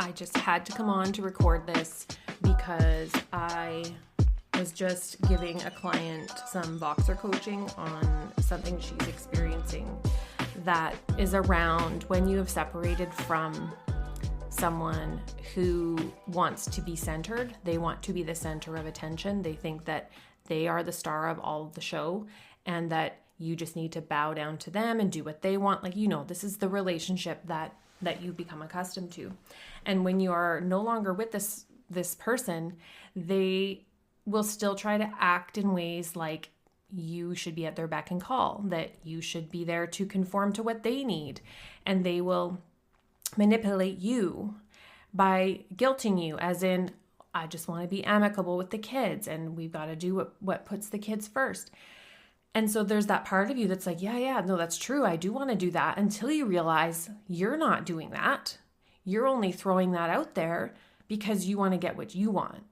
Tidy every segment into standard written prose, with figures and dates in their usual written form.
I just had to come on to record this because I was just giving a client some Voxer coaching on something she's experiencing that is around when you have separated from someone who wants to be centered. They want to be the center of attention. They think that they are the star of all of the show and that you just need to bow down to them and do what they want. Like, this is the relationship that you become accustomed to. And when you are no longer with this person, they will still try to act in ways like you should be at their beck and call, that you should be there to conform to what they need. And they will manipulate you by guilting you, as in, I just want to be amicable with the kids and we've got to do what puts the kids first. And so there's that part of you that's like, yeah, no, that's true. I do want to do that, until you realize you're not doing that. You're only throwing that out there because you want to get what you want.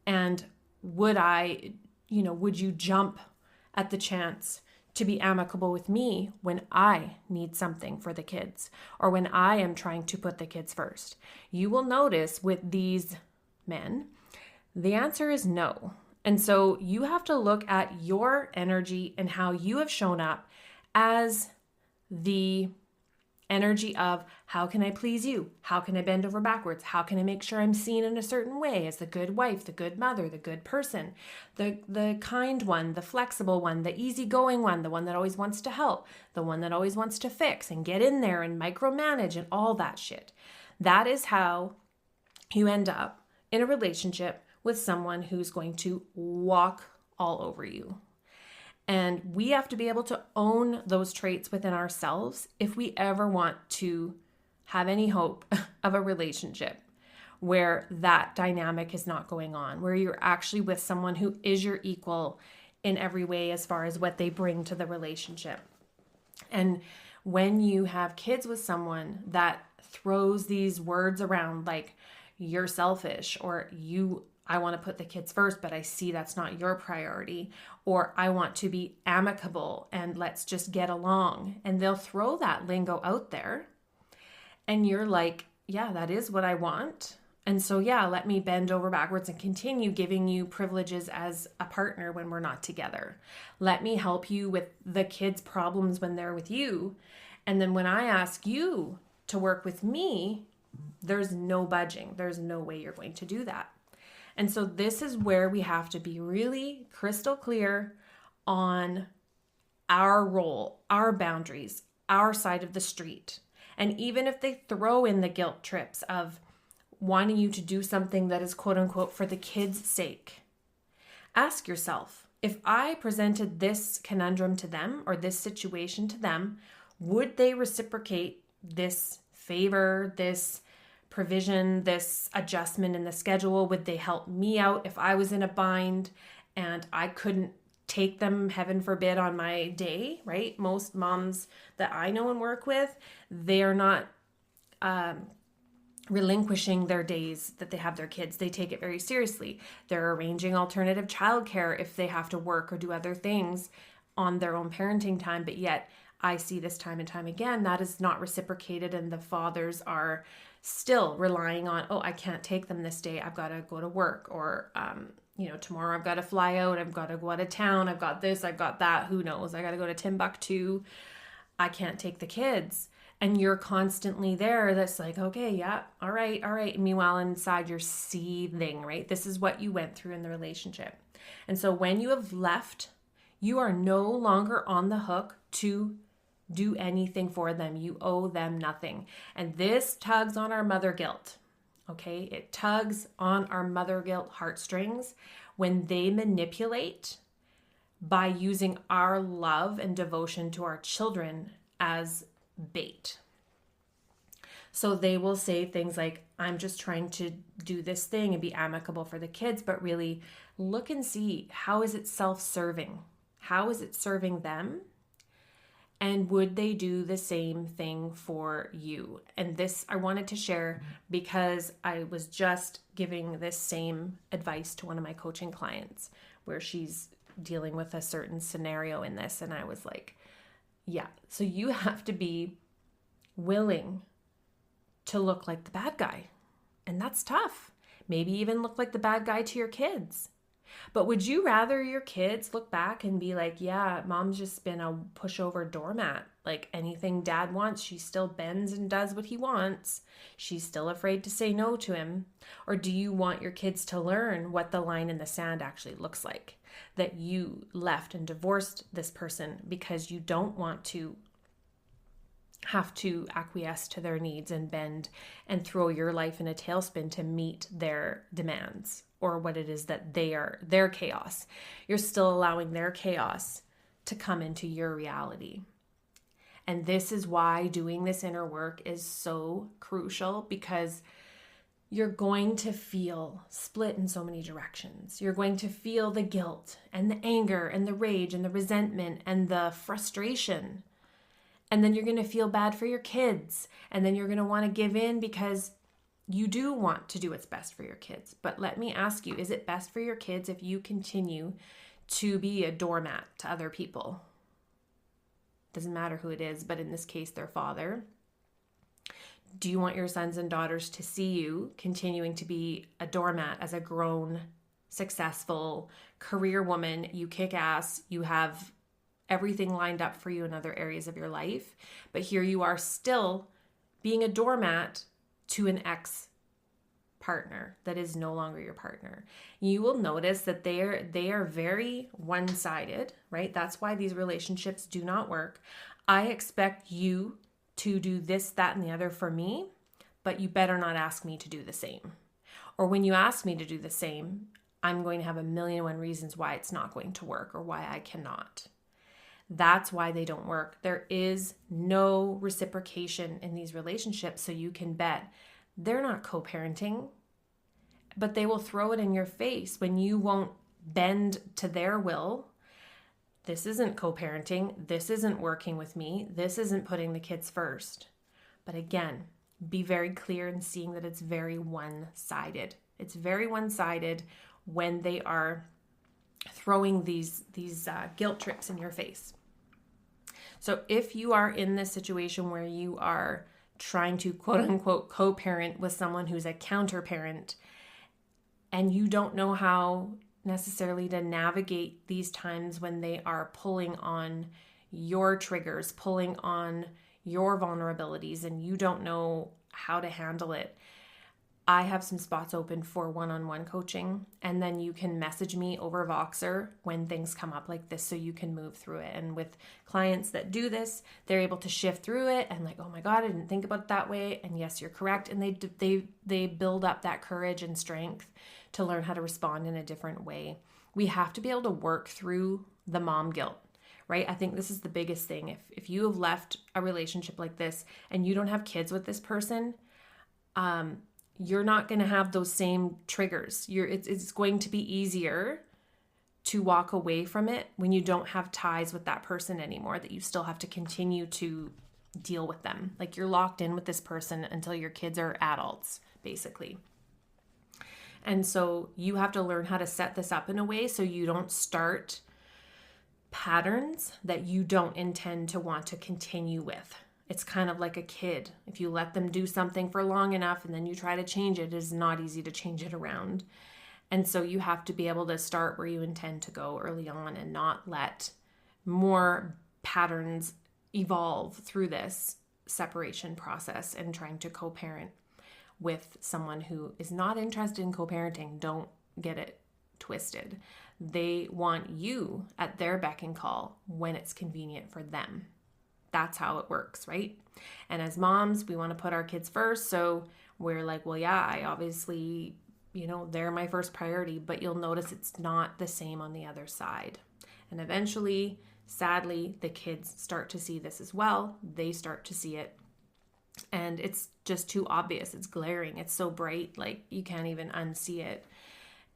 And would you jump at the chance to be amicable with me when I need something for the kids or when I am trying to put the kids first? You will notice with these men, the answer is no. And so you have to look at your energy and how you have shown up as the energy of, how can I please you? How can I bend over backwards? How can I make sure I'm seen in a certain way as the good wife, the good mother, the good person, the kind one, the flexible one, the easygoing one, the one that always wants to help, the one that always wants to fix and get in there and micromanage and all that shit. That is how you end up in a relationship with someone who's going to walk all over you. And we have to be able to own those traits within ourselves if we ever want to have any hope of a relationship where that dynamic is not going on, where you're actually with someone who is your equal in every way as far as what they bring to the relationship. And when you have kids with someone that throws these words around like, you're selfish, or I want to put the kids first, but I see that's not your priority, or I want to be amicable and let's just get along. And they'll throw that lingo out there. And you're like, yeah, that is what I want. And so, yeah, let me bend over backwards and continue giving you privileges as a partner when we're not together. Let me help you with the kids' problems when they're with you. And then when I ask you to work with me, there's no budging. There's no way you're going to do that. And so this is where we have to be really crystal clear on our role, our boundaries, our side of the street. And even if they throw in the guilt trips of wanting you to do something that is quote unquote for the kids' sake, ask yourself, if I presented this conundrum to them or this situation to them, would they reciprocate this favor, this provision, this adjustment in the schedule? Would they help me out if I was in a bind and I couldn't take them, heaven forbid, on my day, right? Most moms that I know and work with, they are not relinquishing their days that they have their kids. They take it very seriously. They're arranging alternative childcare if they have to work or do other things on their own parenting time, but yet I see this time and time again, that is not reciprocated, and the fathers are still relying on, I can't take them this day. I've got to go to work, or, tomorrow I've got to fly out. I've got to go out of town. I've got this, I've got that. Who knows? I got to go to Timbuktu. I can't take the kids. And you're constantly there. That's like, okay, yeah, all right. And meanwhile, inside you're seething, right? This is what you went through in the relationship. And so when you have left, you are no longer on the hook to do anything for them. You owe them nothing. And this tugs on our mother guilt. Okay? It tugs on our mother guilt heartstrings when they manipulate by using our love and devotion to our children as bait. So they will say things like, I'm just trying to do this thing and be amicable for the kids, but really look and see, how is it self-serving? How is it serving them? And would they do the same thing for you? And this I wanted to share because I was just giving this same advice to one of my coaching clients where she's dealing with a certain scenario in this. And I was like, yeah, so you have to be willing to look like the bad guy. That's tough. Maybe even look like the bad guy to your kids. But would you rather your kids look back and be like, yeah, mom's just been a pushover doormat. Like anything dad wants, she still bends and does what he wants. She's still afraid to say no to him. Or do you want your kids to learn what the line in the sand actually looks like? That you left and divorced this person because you don't want to have to acquiesce to their needs and bend and throw your life in a tailspin to meet their demands or what it is that their chaos. You're still allowing their chaos to come into your reality. And this is why doing this inner work is so crucial, because you're going to feel split in so many directions. You're going to feel the guilt and the anger and the rage and the resentment and the frustration. And then you're going to feel bad for your kids. And then you're going to want to give in because you do want to do what's best for your kids. But let me ask you, is it best for your kids if you continue to be a doormat to other people? Doesn't matter who it is, but in this case, their father. Do you want your sons and daughters to see you continuing to be a doormat as a grown, successful career woman? You kick ass, you have everything lined up for you in other areas of your life, but here you are still being a doormat to an ex-partner that is no longer your partner. You will notice that they are very one-sided, right? That's why these relationships do not work. I expect you to do this, that, and the other for me, but you better not ask me to do the same. Or when you ask me to do the same, I'm going to have a million and one reasons why it's not going to work or why I cannot. That's why they don't work. There is no reciprocation in these relationships, so you can bet they're not co-parenting, but they will throw it in your face when you won't bend to their will. This isn't co-parenting. This isn't working with me. This isn't putting the kids first. But again, be very clear in seeing that it's very one-sided. It's very one-sided when they are throwing these guilt trips in your face. So if you are in this situation where you are trying to quote unquote co-parent with someone who's a counter-parent and you don't know how necessarily to navigate these times when they are pulling on your triggers, pulling on your vulnerabilities, and you don't know how to handle it, I have some spots open for one-on-one coaching, and then you can message me over Voxer when things come up like this so you can move through it. And with clients that do this, they're able to shift through it and like, oh my God, I didn't think about it that way. And yes, you're correct. And they build up that courage and strength to learn how to respond in a different way. We have to be able to work through the mom guilt, right? I think this is the biggest thing. If you have left a relationship like this and you don't have kids with this person, you're not going to have those same triggers. It's going to be easier to walk away from it when you don't have ties with that person anymore, that you still have to continue to deal with them. Like you're locked in with this person until your kids are adults, basically. And so you have to learn how to set this up in a way so you don't start patterns that you don't intend to want to continue with. It's kind of like a kid. If you let them do something for long enough and then you try to change it, it is not easy to change it around. And so you have to be able to start where you intend to go early on and not let more patterns evolve through this separation process and trying to co-parent with someone who is not interested in co-parenting. Don't get it twisted. They want you at their beck and call when it's convenient for them. That's how it works, right? And as moms, we want to put our kids first. So we're like, well, yeah, I obviously, they're my first priority, but you'll notice it's not the same on the other side. And eventually, sadly, the kids start to see this as well. They start to see it. And it's just too obvious. It's glaring. It's so bright, like you can't even unsee it.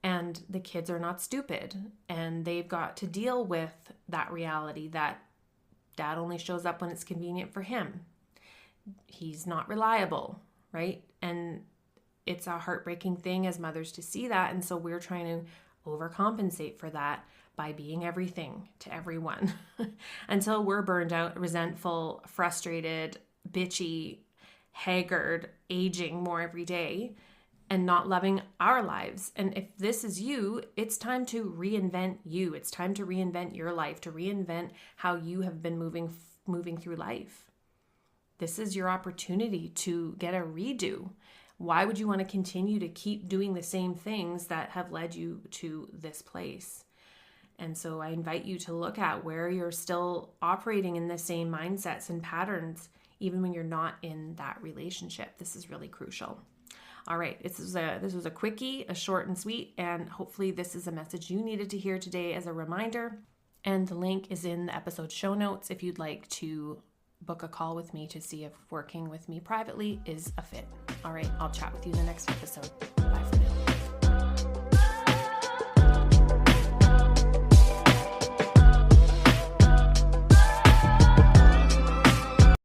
And the kids are not stupid. And they've got to deal with that reality that dad only shows up when it's convenient for him. He's not reliable, right? And it's a heartbreaking thing as mothers to see that. And so we're trying to overcompensate for that by being everything to everyone until we're burned out, resentful, frustrated, bitchy, haggard, aging more every day. and not loving our lives. And if this is you, it's time to reinvent you. It's time to reinvent your life, to reinvent how you have been moving through life. This is your opportunity to get a redo. Why would you want to continue to keep doing the same things that have led you to this place? And so I invite you to look at where you're still operating in the same mindsets and patterns, even when you're not in that relationship. This is really crucial. All right, this was a quickie, a short and sweet, and hopefully this is a message you needed to hear today as a reminder. And the link is in the episode show notes if you'd like to book a call with me to see if working with me privately is a fit. All right, I'll chat with you in the next episode. Bye.